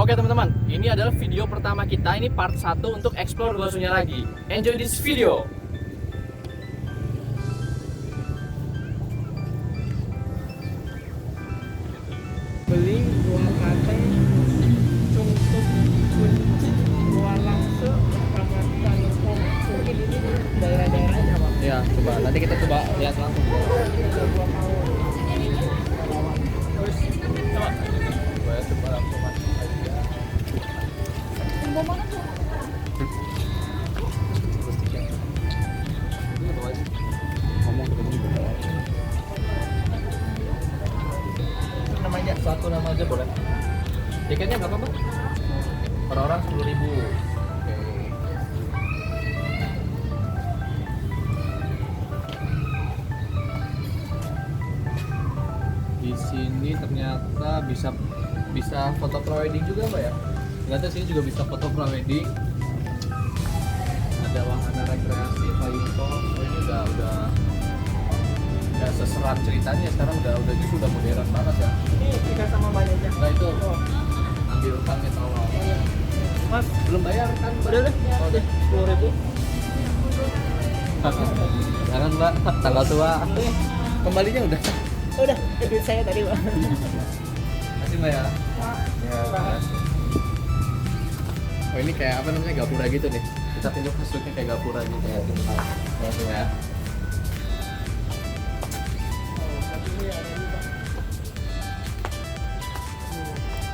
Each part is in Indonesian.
Oke teman-teman, ini adalah video pertama kita. Ini part 1 untuk explore Gua Sunyaragi. Enjoy this video. Beli gua kate cungkup kunci gua langse kecamatan Kongsu. Mungkin ini daerah-daerahnya Pak. Ya, coba nanti kita coba lihat langsung. Gua mau Terus coba. Gua coba langsung masuk aja. mau mana tuh? Namanya satu nama aja boleh. Tiketnya berapa Bang? Per orang 10.000. Oke. Di sini ternyata bisa foto prewedding juga Mbak ya? Ternyata sini juga bisa foto prewedding. Ada wahana rekreasi, flying fox. Oh, ini udah nggak seseram ceritanya, sekarang justru udah modern banget ya. Ini tiga sama banyaknya. Nah itu Oh, ambil utangnya tolong. iya. Mas belum bayar kan? Udah deh. Oh, udah. 10.000. Jangan Mbak, tanggal tua. Kembalinya udah. Udah, duit saya tadi Pak. Kasih Mbak ya. Ya. Pak. Oh ini kayak apa namanya, gapura gitu nih. Kita tunjuk hasilnya kayak gapura gitu ya. Langsung ya.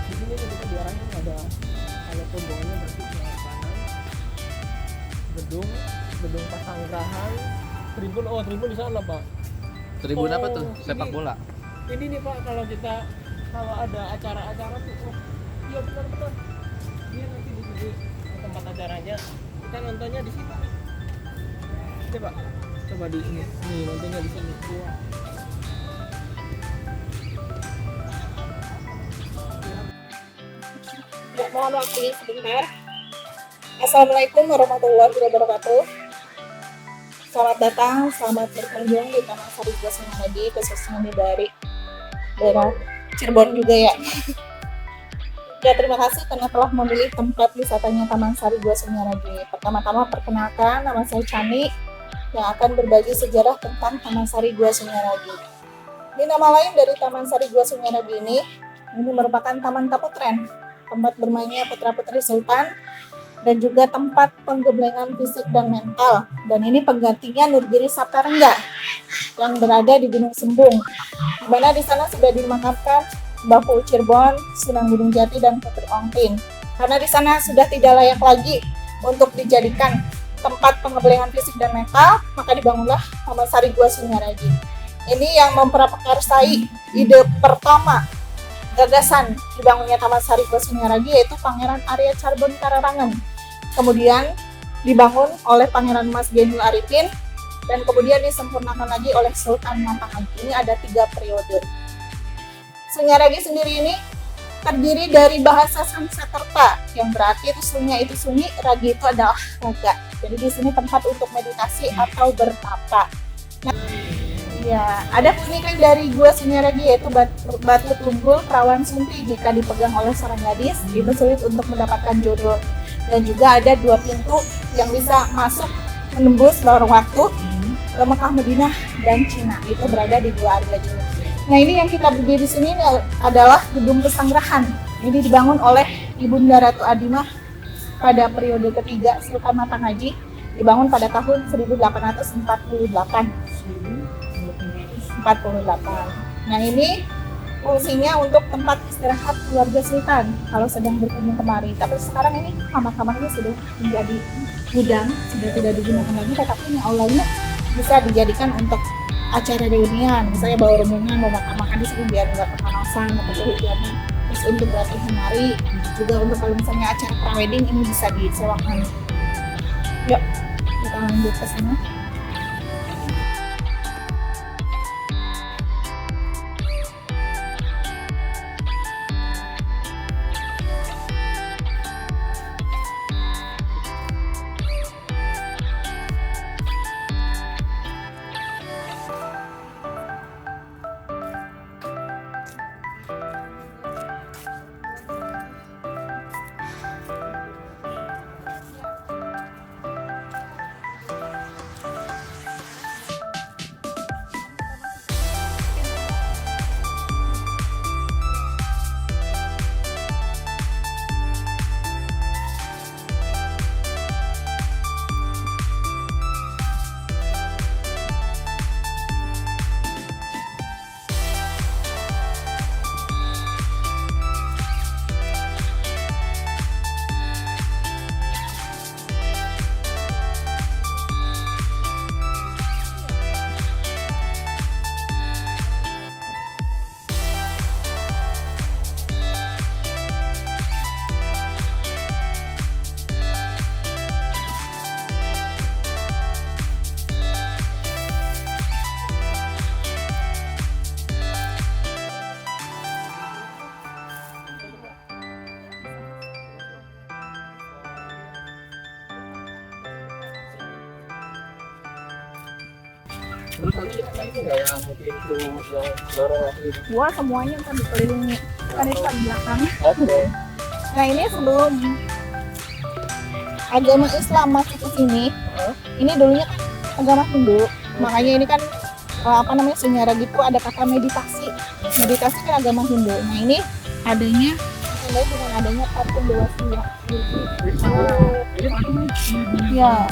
Di sini ketika di arahnya ada kalaupun bawahnya berarti ke kanan gedung Pasanggerahan tribun di sana Pak. Tribun apa tuh? Oh, Sepak ini- bola. Ini nih Pak, kalau ada acara-acara tuh, oh iya benar-benar dia nanti di sini tempat acaranya, kita nontonnya di sini. Coba di sini, nih nontonnya di sini. Wah. Ya, mohon waktunya sebentar. Assalamualaikum warahmatullahi wabarakatuh. Selamat datang, selamat berkunjung di Taman Sari Gua Sunyaragi, khususnya ini dari daerah Cirebon juga ya. Ya, terima kasih karena telah memilih tempat wisatanya Taman Sari Gua Sunyaragi. Pertama-tama perkenalkan, nama saya Chani yang akan berbagi sejarah tentang Taman Sari Gua Sunyaragi. Ini nama lain dari Taman Sari Gua Sunyaragi ini merupakan Taman Kaputren, tempat bermainnya putra-putri Sultan, dan juga tempat penggeblengan fisik dan mental. Dan ini penggantinya Nurgiri Saptarengga yang berada di Gunung Sembung, di mana di sana sudah dimakamkan Mbah Pu Cirebon, Sunan Gunung Jati, dan Putri Ongpin. Karena di sana sudah tidak layak lagi untuk dijadikan tempat penggeblengan fisik dan mental, maka dibangunlah Taman Sari Gua Sunyaragi. Ini yang memprakarsai ide pertama gagasan dibangunnya Taman Sari Gua Sunyaragi, yaitu Pangeran Arya Carbon Kararangan. Kemudian dibangun oleh Pangeran Mas Genul Arifin, dan kemudian disempurnakan lagi oleh Sultan Matahari. Ini ada 3 periode. Sunyaragi sendiri ini terdiri dari bahasa Sanskerta yang berarti itu sunya itu sunyi, ragi itu adalah raga. Jadi di sini tempat untuk meditasi atau bertapa. Nah, ya, ada keunikan dari Gua Sunyaragi yaitu batu tunggul perawan sunti. Jika dipegang oleh seorang gadis itu sulit untuk mendapatkan jodoh. Dan juga ada 2 pintu yang bisa masuk menembus lorong waktu ke Mekah, Madinah, dan Cina. Itu berada di 2 area ini. Nah, ini yang kita berdiri di sini adalah gedung Pesanggerahan. Ini dibangun oleh Ibunda Ratu Adimah pada periode ketiga Sultan Matahari, dibangun pada tahun 1848. Nah, ini fungsinya untuk tempat istirahat keluarga Sultan kalau sedang berkunjung kemari. Tapi sekarang ini kamar-kamarnya sudah menjadi gudang, sudah tidak digunakan lagi, tetapi ini aulanya bisa dijadikan untuk acara reunian, misalnya bawa rombongan mau makan-makan di sini biar nggak kepanasan atau kehujanan. Terus untuk latihan nari, juga untuk kalau misalnya acara prawedding ini bisa disewakan. Yuk, kita lanjut ke sana. Terus nanti ini nggak yang mungkin itu yang lorong itu. Wah, semuanya ntar dikelilingi. Kan itu di belakang. Oke. Nah, ini sebelum agama Islam masuk ke sini, ini dulunya kan agama Hindu. Makanya ini kan senyara gitu, ada kata meditasi. Meditasi kan agama Hindu. Nah, ini adanya ditandai dengan adanya patung Dewa Siwa. Ini patung Ya,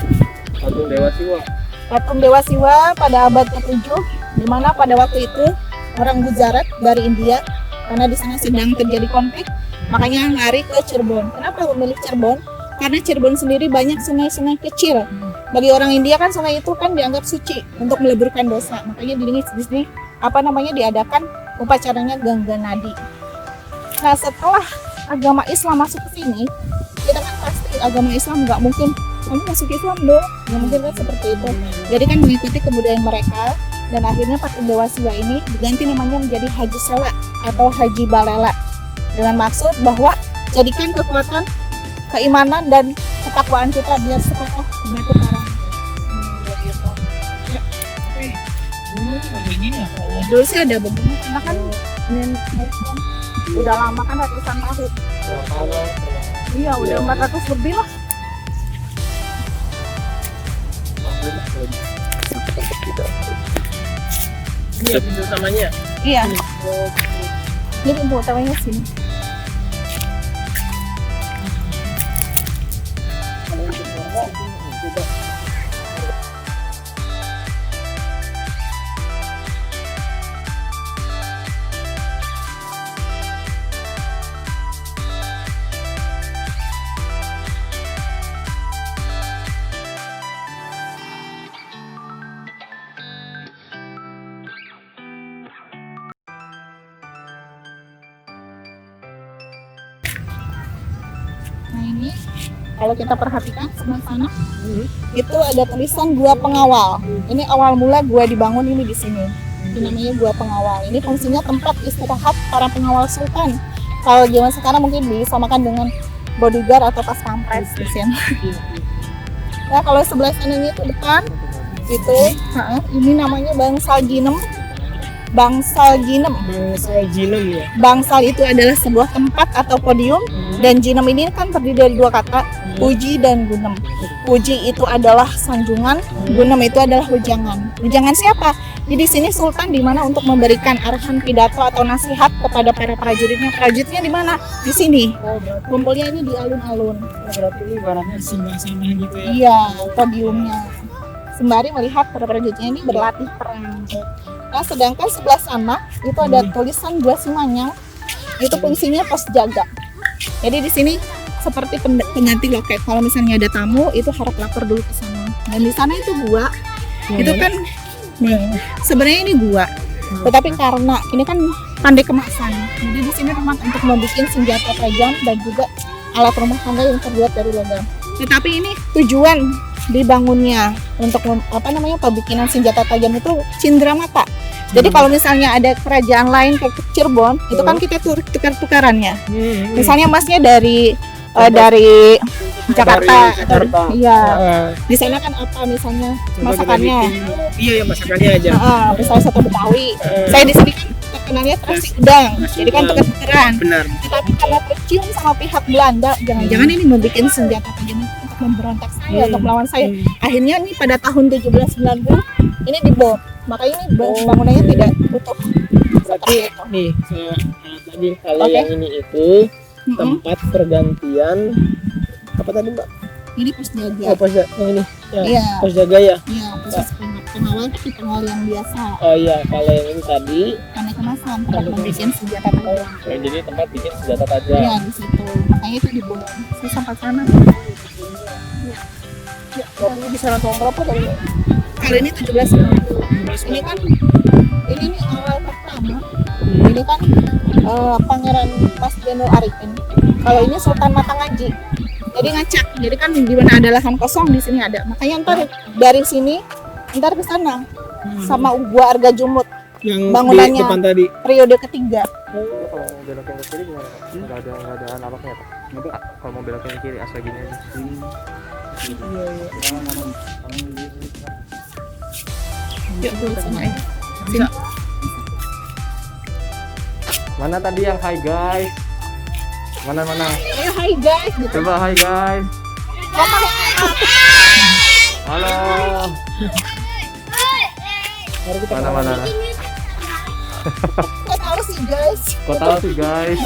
patung Dewa Siwa. patung Dewa Siwa pada abad ke-7, di mana pada waktu itu orang Gujarat dari India, karena di sana sedang terjadi konflik, makanya lari ke Cirebon. Kenapa memilih Cirebon? Karena Cirebon sendiri banyak sungai-sungai kecil. Bagi orang India kan sungai itu kan dianggap suci untuk meleburkan dosa. Makanya di sini diadakan upacaranya Gangga Nadi. Nah, setelah agama Islam masuk ke sini, kita kan pasti agama Islam nggak mungkin kamu masuk Islam dong, nggak mungkin kan seperti itu. Jadi kan mengikuti kebudayaan mereka, dan akhirnya patung Dewa Siwa ini diganti namanya menjadi Haji Sela atau Haji Balela, dengan maksud bahwa jadikan kekuatan keimanan dan ketakwaan kita biar sekokoh batu karang. Dulu sih ada beberapa, karena kan ini udah lama kan, ratusan tahun. Iya, udah 400 lebih lah. Ini pintu utamanya. Iya. Ini pintu utamanya sini. Nah, ini kalau kita perhatikan sebelah sana, itu ada tulisan Gua Pengawal. Ini awal mula gua dibangun ini di sini. Ini namanya Gua Pengawal. Ini fungsinya tempat istirahat para pengawal sultan. Kalau zaman sekarang mungkin disamakan dengan bodyguard atau pas pampres di sini. Nah, kalau sebelah sananya itu depan itu, ini namanya Bangsal Jinem. Bangsal Jinem. Bangsal Jinem ya. Bangsal itu adalah sebuah tempat atau podium, dan Jinem ini kan terdiri dari dua kata, puji dan gunem. Puji itu adalah sanjungan, gunem itu adalah wejangan. Wejangan siapa? Jadi di sini sultan di mana untuk memberikan arahan pidato atau nasihat kepada para prajuritnya. Prajuritnya di mana? Di sini. Kumpulnya ini di alun-alun. Berarti ini ibaratnya simbah-simbah gitu ya. Iya, podiumnya. Sembari melihat para prajuritnya ini berlatih perang. Nah, sedangkan sebelah sana itu ada tulisan Gua Simanyang. Itu fungsinya pos jaga. Jadi di sini seperti pengganti loket. Kalau misalnya ada tamu, itu harap lapor dulu ke sana. Dan di sana itu gua. Itu kan nih, sebenarnya ini gua. Tetapi karena ini kan pandai kemasan. Jadi di sini tempat untuk membuat senjata tajam dan juga alat rumah tangga yang terbuat dari logam. Tetapi ini tujuan dibangunnya untuk pembikinan senjata tajam itu cindera mata. Jadi kalau misalnya ada kerajaan lain ke Cirebon, itu kan kita tukar-tukarannya. Misalnya masnya dari Jakarta, iya. Di sana kan apa misalnya masakannya? Iya ya, masakannya aja. Misalnya soto Betawi. Saya di sini kan terkenalnya terasi udang. Jadi kan tukar-tukaran. Benar. Tetapi karena tercium sama pihak Belanda, jangan-jangan ini membuat senjata tajam untuk memberontak saya, untuk melawan saya. Akhirnya nih pada tahun 1790 ini dibom. Makanya ini bangunannya tidak utuh. Berarti nih, tadi kalau yang ini itu tempat pergantian apa tadi Mbak? Ini pos jaga. Oh, pos jaga yang ini. Ya, Iya. Pos jaga ya? Iya, khusus pengawal tapi pengawal yang biasa. Oh iya, kalau yang ini tadi Karena kemasan tempat membuat senjata tajam. jadi tempat bikin senjata tajam. Iya, di situ. Makanya itu dibom. Saya sampai sana. Ya, waktu di sana tahun berapa tadi? Kalau ini 17 ini kan ini awal pertama. Ini kan Pangeran Mas Jenderal Arifin. Kalau ini Sultan Matangaji. Jadi ngacak. Jadi kan di mana ada lahan kosong di sini ada. Makanya ntar dari sini ntar ke sana sama Gua Arga Jumut. Yang bangunannya di depan tadi. Periode ketiga. Kalau mau belokin ke kiri gimana Pak? Nggak ada analognya Pak? Kalau mau belokin ke kiri asal gini aja. Yuk dulu sana aja. Bisa. Mana tadi yang hi guys? Mana? Ayo hai guys. Gitu. Coba hi guys. Halo. Mari kita Mana? Kok tahu sih guys? Kok tahu sih guys?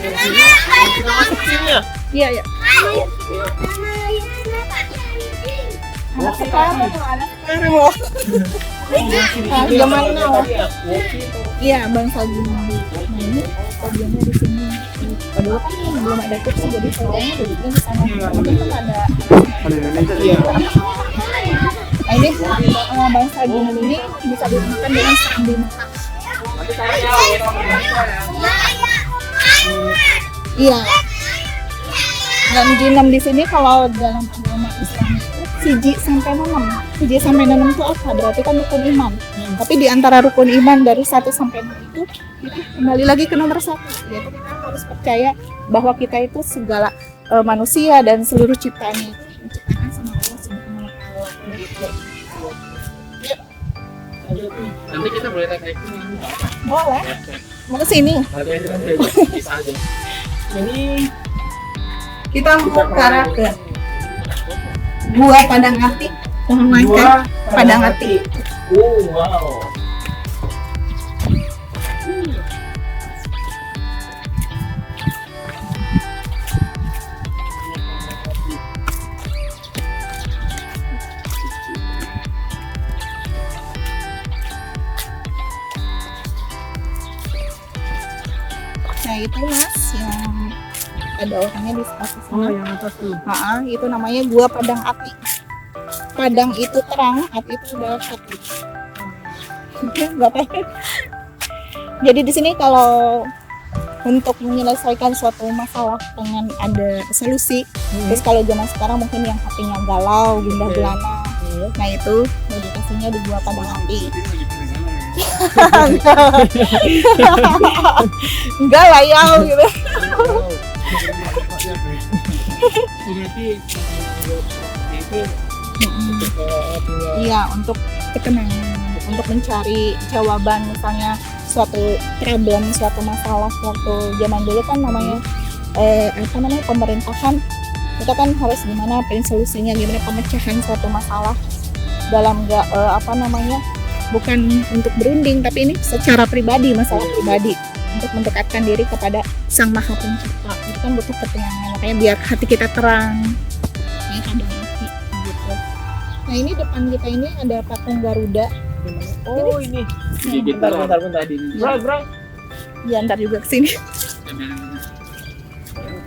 kita masuk sini ya. Iya ya. Anak sekarang loh. Zaman now. Iya bangsa gini. Nah ini bagiannya di sini. Padahal kan belum ada kursi jadi sayangnya duduknya di sana. Mungkin kan ada. Ada Indonesia Iya. Nah ini bangsa gini ini bisa dimakan dengan sambil masak. Iya. Dan jinam di sini kalau dalam agama Islam itu siji sampai 6. Siji sampai 6 itu apa? Berarti kan rukun iman. Tapi di antara rukun iman dari 1 sampai 6 itu kita kembali lagi ke nomor 1. Yaitu kita harus percaya bahwa kita itu segala manusia dan seluruh ciptaan itu diciptakan sama Allah Subhanahu wa taala. Gitu. Nanti kita boleh naik ini. Boleh. Mau ke sini. Nanti aja bisa aja. Ini Kita mau ke arah ke Gua Padang Ati. Memainkan Padang Ati. Wow. Nah itu mas yang ada orangnya di sebelah sana. Oh, yang atas tuh. Itu namanya Gua Padang Ati. Padang itu terang, Ati itu udah hati. Jadi di sini kalau untuk menyelesaikan suatu masalah dengan ada solusi, terus kalau zaman sekarang mungkin yang hatinya galau, gundah gulana, nah itu meditasinya di Gua Padang Ati. Enggak lah ya gitu. Iya, untuk ketenangan, untuk mencari jawaban misalnya suatu problem, suatu masalah. Waktu zaman dulu kan namanya pemerintahan, kita kan harus gimana pengen solusinya, gimana pemecahan suatu masalah dalam bukan untuk berunding, tapi ini secara pribadi, masalah pribadi untuk mendekatkan diri kepada Sang Maha Pencipta. Itu kan butuh ketenangan, makanya biar hati kita terang. Ini ada hati gitu. Nah ini depan kita ini ada patung Garuda. Oh ini. Bentar. Bro. Ya ntar juga kesini.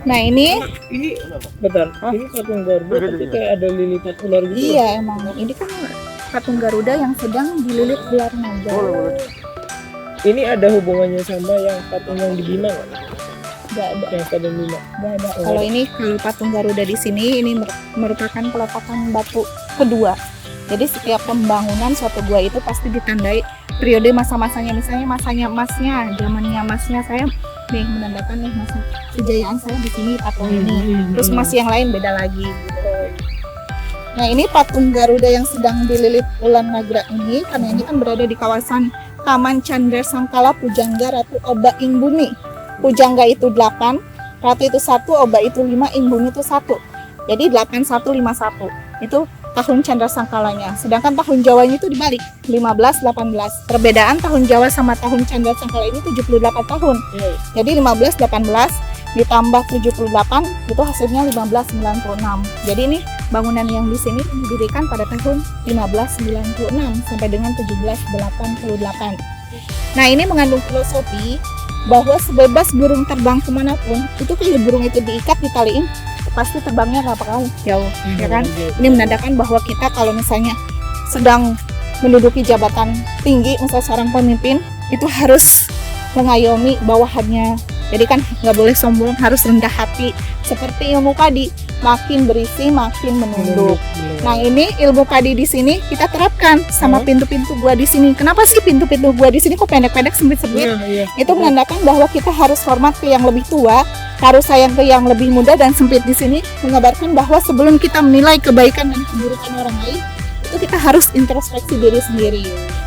Nah ini Bentar. Ini patung Garuda tapi kayak ada lilitan ular gitu. iya emang ini kan patung Garuda yang sedang dililit gelar naga. Ini ada hubungannya sama yang patung yang di Bima nggak? Nggak ada. Yang pada Bima. Nggak ada. Kalau patung Garuda di sini ini merupakan peletakan batu kedua. Jadi setiap pembangunan suatu gua itu pasti ditandai periode masa-masanya. Misalnya masanya emasnya, zamannya emasnya saya nih menandakan nih masa kejayaan saya di sini patung ini. Terus mas yang lain beda lagi gitu. Nah ini patung Garuda yang sedang dililit ulan naga ini karena ini kan berada di kawasan Taman Chandra Sangkala Pujangga Ratu Oba Ingbuni. Pujangga itu 8, Ratu itu 1, Oba itu 5, Ingbuni itu 1. Jadi 8151 itu tahun Chandra Sangkalanya. Sedangkan tahun Jawanya itu dibalik 1518. Perbedaan tahun Jawa sama tahun Chandra Sangkala ini 78 tahun. Jadi 1518 ditambah 78 itu hasilnya 1596. Jadi ini bangunan yang di sini didirikan pada tahun 1596 sampai dengan 1788. Nah ini mengandung filosofi bahwa sebebas burung terbang kemanapun, itu kalau burung itu diikat ditaliin pasti terbangnya nggak bakal jauh, ya kan? Ini menandakan bahwa kita kalau misalnya sedang menduduki jabatan tinggi, misalnya seorang pemimpin, itu harus mengayomi bawahannya. Jadi kan nggak boleh sombong, harus rendah hati. Seperti ilmu padi, makin berisi makin menunduk. Nah ini ilmu padi di sini kita terapkan sama pintu-pintu gua di sini. Kenapa sih pintu-pintu gua di sini kok pendek-pendek sempit-sempit? Itu menandakan bahwa kita harus hormat ke yang lebih tua, harus sayang ke yang lebih muda, dan sempit di sini mengabarkan bahwa sebelum kita menilai kebaikan dan keburukan orang lain, itu kita harus introspeksi diri sendiri.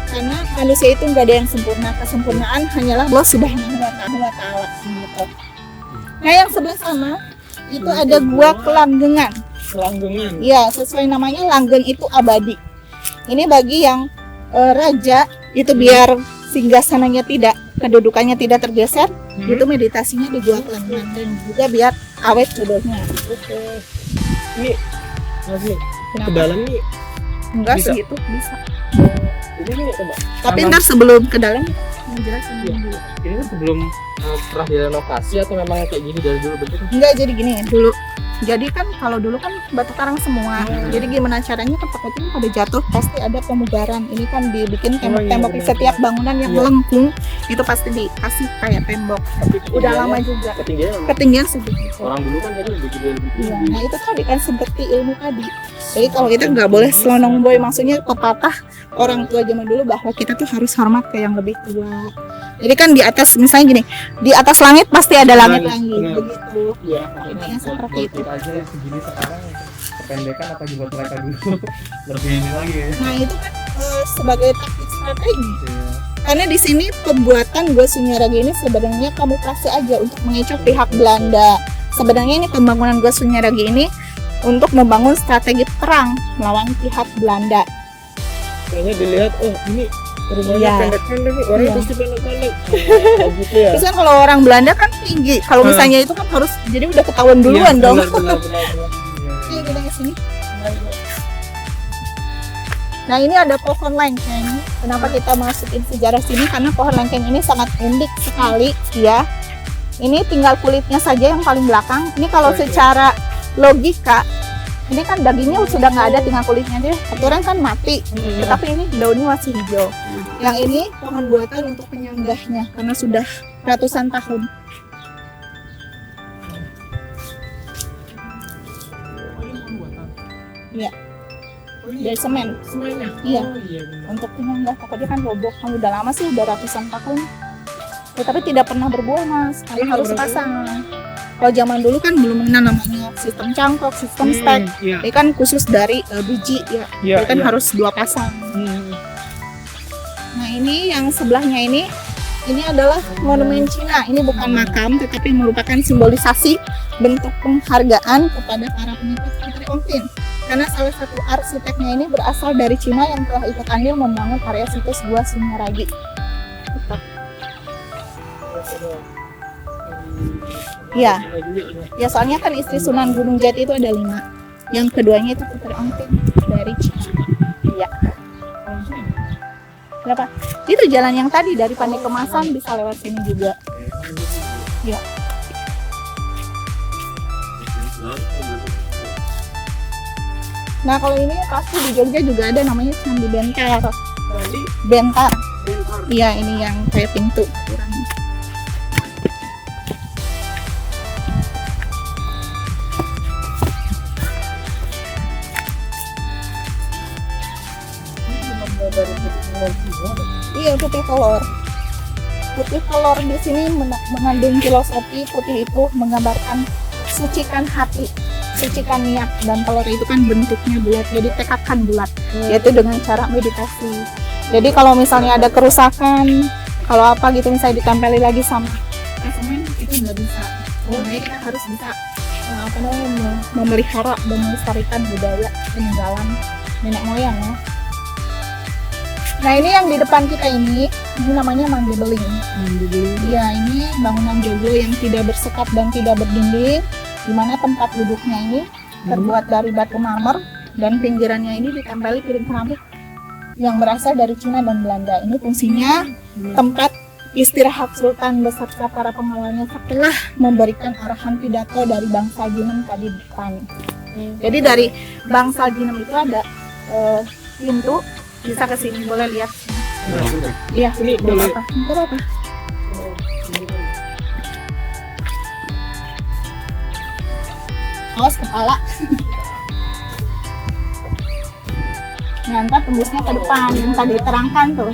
Karena manusia itu nggak ada yang sempurna, kesempurnaan hanyalah Allah Subhanahu wa Ta'ala gitu. Nah yang sebelah sana itu ada gua Kelanggengan. Kelanggengan. Ya, sesuai namanya, langgeng itu abadi. Ini bagi yang raja itu biar singgasananya tidak, kedudukannya tidak tergeser, itu meditasinya di gua Kelanggengan, dan juga biar awet jodohnya. Oke. Ini masih ke Kenapa? dalam nih. Enggak Bisa. segitu bisa. Ini nih coba. Tapi Karena- ntar sebelum ke dalam menjelaskan Iya. dulu. Ini kan sebelum pernah direnovasi atau memang kayak gini dari dulu bentuknya? Enggak, jadi gini dulu. Jadi kan kalau dulu kan batu karang semua. Jadi gimana caranya takutnya pada jatuh pasti ada pemugaran. Ini kan dibikin tembok-tembok di benar. setiap bangunan yang Iya. melengkung itu pasti dikasih kayak tembok. Tapi Udah lama juga. ketinggian Ketinggian segitu. orang dulu kan tadi lebih gede lebih Iya, tinggi. nah itu tadi kan seperti ilmu tadi. Jadi kalau kita nggak boleh selonong boy, maksudnya pepatah orang tua zaman dulu bahwa kita tuh harus hormat ke yang lebih tua. Jadi kan di atas, misalnya gini, di atas langit pasti ada langit lagi, Benar. begitu. Iya. Intinya seperti itu. Kita aja segini sekarang kependekan apa juga mereka dulu lebih ini lagi ya. Nah itu kan sebagai taktik strategi. Iya. Karena di sini pembuatan Gua Sunyaragi ini sebenarnya kamuflase aja untuk mengecoh pihak Belanda. Sebenarnya ini pembangunan Gua Sunyaragi ini untuk membangun strategi perang melawan pihak Belanda. Kayaknya dilihat, oh ini rumahnya Iya. pendek-pendek nih, orang Iya. pasti pendek-pendek. Oh, gitu ya. Terus kan kalau orang Belanda kan tinggi. Kalau misalnya itu kan harus, jadi udah ketahuan duluan Iya, dong. benar. Ayo kita ke sini. Nah ini ada pohon lengkeng. Kenapa kita masukin sejarah sini? Karena pohon lengkeng ini sangat unik sekali ya. Ini tinggal kulitnya saja yang paling belakang. Ini kalau Oke. secara logika, ini kan dagingnya sudah nggak ada, tinggal kulitnya aja. Aturan kan mati. Tetapi ini daunnya masih hijau. Yang ini pohon buatan untuk penyanggahnya karena sudah ratusan tahun. Iya. Dari semen. Iya. Oh, iya benar. Untuk penyanggah takutnya kan roboh. Kan udah lama sih, udah ratusan tahun. Ya, tapi tidak pernah berbuah mas, karena Iya, harus berarti. pasang. Kalau zaman dulu kan belum mengenal namanya sistem cangkok, sistem stack. Iya. Ini kan khusus dari biji ya. Iya. Jadi kan harus 2 pasang. Hmm. Nah ini yang sebelahnya ini adalah monumen Cina. Ini bukan makam, tetapi merupakan simbolisasi bentuk penghargaan kepada para pengikut Putri Ongpin. Karena salah satu arsiteknya ini berasal dari Cina yang telah ikut andil membangun area situs Gua Sunyaragi. Iya. Ya soalnya kan istri Sunan Gunung Jati itu ada 5. Yang keduanya itu Putri Ongpin dari Cina. Iya. Kenapa? Itu jalan yang tadi dari Pandai Kemasan bisa lewat sini juga. Iya. Nah kalau ini pasti di Jogja juga ada namanya Candi Bentar. Bentar. Iya ini yang kayak pintu. Iya putih telur. Putih telur di sini mengandung filosofi. Putih itu menggambarkan sucikan hati, sucikan niat, dan telur itu kan bentuknya bulat, jadi tekadkan bulat, yaitu dengan cara meditasi. Jadi kalau misalnya ada kerusakan, kalau apa gitu misalnya ditempeli lagi sama semen itu nggak bisa. Makanya kita harus bisa memelihara dan melestarikan budaya peninggalan nenek moyang ya. Nah ini yang di depan kita ini namanya Manggebeling. Iya ini bangunan joglo yang tidak bersekat dan tidak berdinding, di mana tempat duduknya ini terbuat dari batu marmer dan pinggirannya ini ditempeli piring keramik yang berasal dari Cina dan Belanda. Ini fungsinya tempat istirahat sultan beserta para pengawalnya setelah memberikan arahan pidato dari bangsa Jinem tadi di depan. Jadi dari bangsa Jinem itu ada pintu, bisa ke sini, boleh lihat. Iya, Ini boleh. apa? Enggak apa-apa. Awas kepala. Nah, ntar tembusnya ke depan yang tadi diterangkan tuh.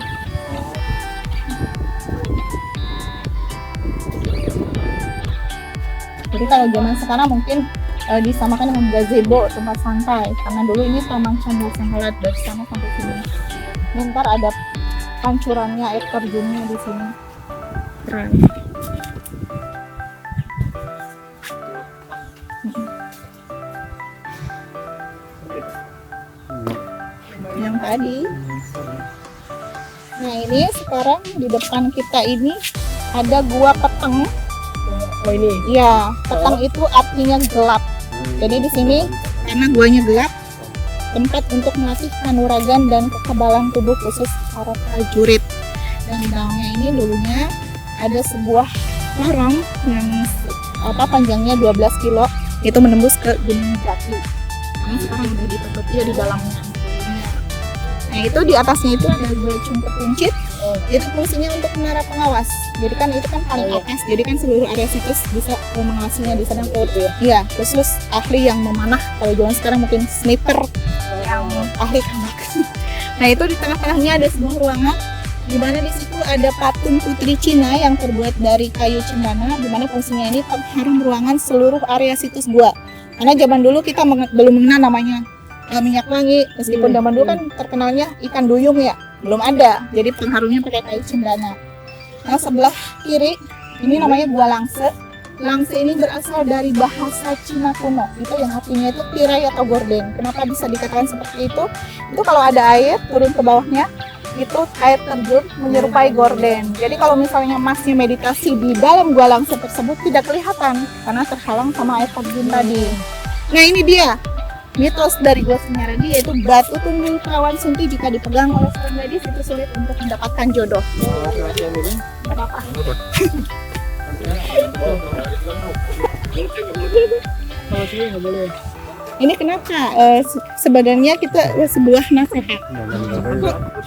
Jadi kalau zaman sekarang mungkin disamakan dengan gazebo, tempat santai, karena dulu ini taman Canda Sengkelat dari sana sampai sini. Ini ntar ada pancurannya, air terjunnya di sini. Keren. Yang tadi. Nah ini sekarang di depan kita ini ada gua peteng. Oh ini. Ya, peteng itu artinya gelap. Jadi di sini karena guanya gelap, tempat untuk melatih kanuragan dan kekebalan tubuh khusus para prajurit. Dan di dalamnya ini dulunya ada sebuah lorong yang panjangnya 12 kilo, itu menembus ke Gunung Jati. Ini sekarang udah ditutup ya di dalamnya. Nah itu di atasnya itu ada dua cungkup runcit. Itu fungsinya untuk menara pengawas. Jadi kan itu kan paling atas. Jadi kan seluruh area situs bisa mengawasinya di sana. Iya, khusus ahli yang memanah. Kalau zaman sekarang mungkin sniper yang ahli tembak. Nah itu di tengah-tengahnya ada sebuah ruangan di mana di situ ada patung putri Cina yang terbuat dari kayu cendana, di mana fungsinya ini pengharum ruangan seluruh area situs gua. Karena zaman dulu kita belum mengenal namanya minyak wangi, meskipun zaman dulu kan terkenalnya ikan duyung ya, belum ada. Jadi pengharumnya pakai kayu cendana. Nah sebelah kiri ini namanya gua Langse. Langse ini berasal dari bahasa Cina kuno, itu yang artinya itu tirai atau gorden. Kenapa bisa dikatakan seperti itu? Itu kalau ada air turun ke bawahnya, itu air terjun menyerupai gorden. Jadi kalau misalnya masnya meditasi di dalam gua Langse tersebut tidak kelihatan karena terhalang sama air terjun tadi. Nah ini dia mitos dari Gua Sunyaradi, yaitu batu tunggul perawan sunti jika dipegang oleh seorang gadis itu sulit untuk mendapatkan jodoh. Gak apa-apa. Ini kenapa? Sebenarnya kita sebuah nasihat.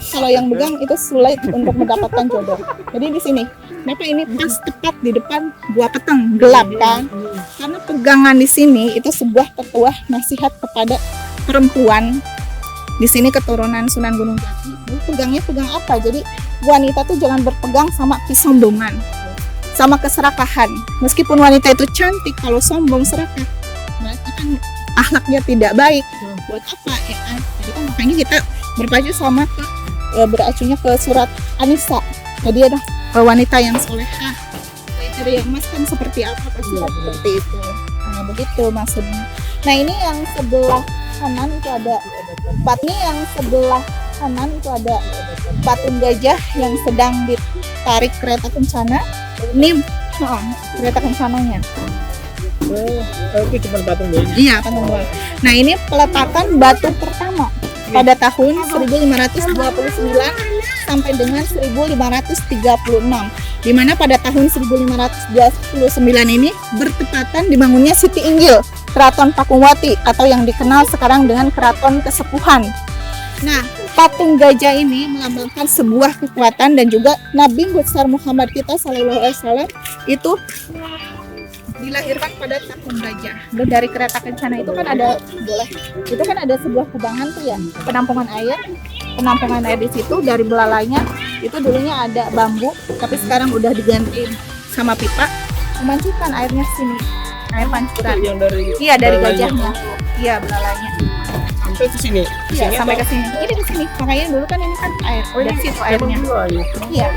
Kalau yang pegang itu sulit untuk mendapatkan jodoh. Jadi di sini, kenapa ini pas tepat di depan gua peteng, gelap kan? Karena pegangan di sini itu sebuah petuah nasihat kepada perempuan. Di sini keturunan Sunan Gunung Jati. Pegangnya pegang apa? Jadi wanita tuh jangan berpegang sama kesombongan, sama keserakahan. Meskipun wanita itu cantik, kalau sombong serakah, berarti kan akhlaknya tidak baik. Buat apa ya kan? Jadi kan makanya kita berpacu sama beracunya ke surat An-Nisa. Jadi ada wanita yang solehah, cari yang emas kan seperti apa, pasti seperti itu. Nah begitu maksudnya. Nah ini yang sebelah kanan itu ada yang sebelah kanan itu ada patung gajah yang sedang ditarik kereta kencana. Ini kereta kencananya. Itu cuma patung doang. Iya, patung doang. Nah, ini peletakan batu pertama pada tahun 1529 sampai dengan 1536. Di mana pada tahun 1529 ini bertepatan dibangunnya Siti Inggil, Keraton Pakuwati atau yang dikenal sekarang dengan Keraton Kesepuhan. Nah, patung gajah ini melambangkan sebuah kekuatan dan juga Nabi besar Muhammad kita sallallahu alaihi wasallam itu dilahirkan pada tahun gajah. Dan dari kereta kencana itu kan ada itu kan ada sebuah kubangan tuh ya, penampungan air di situ. Dari belalainya itu dulunya ada bambu, tapi sekarang udah diganti sama pipa, memancurkan airnya sini, air pancuran. Yang dari dari gajahnya. Iya, belalainya. Sampai ke sini. Iya, sampai ke sini. Ini di sini. Makanya dulu kan ini kan air. Dari situ airnya. Iya.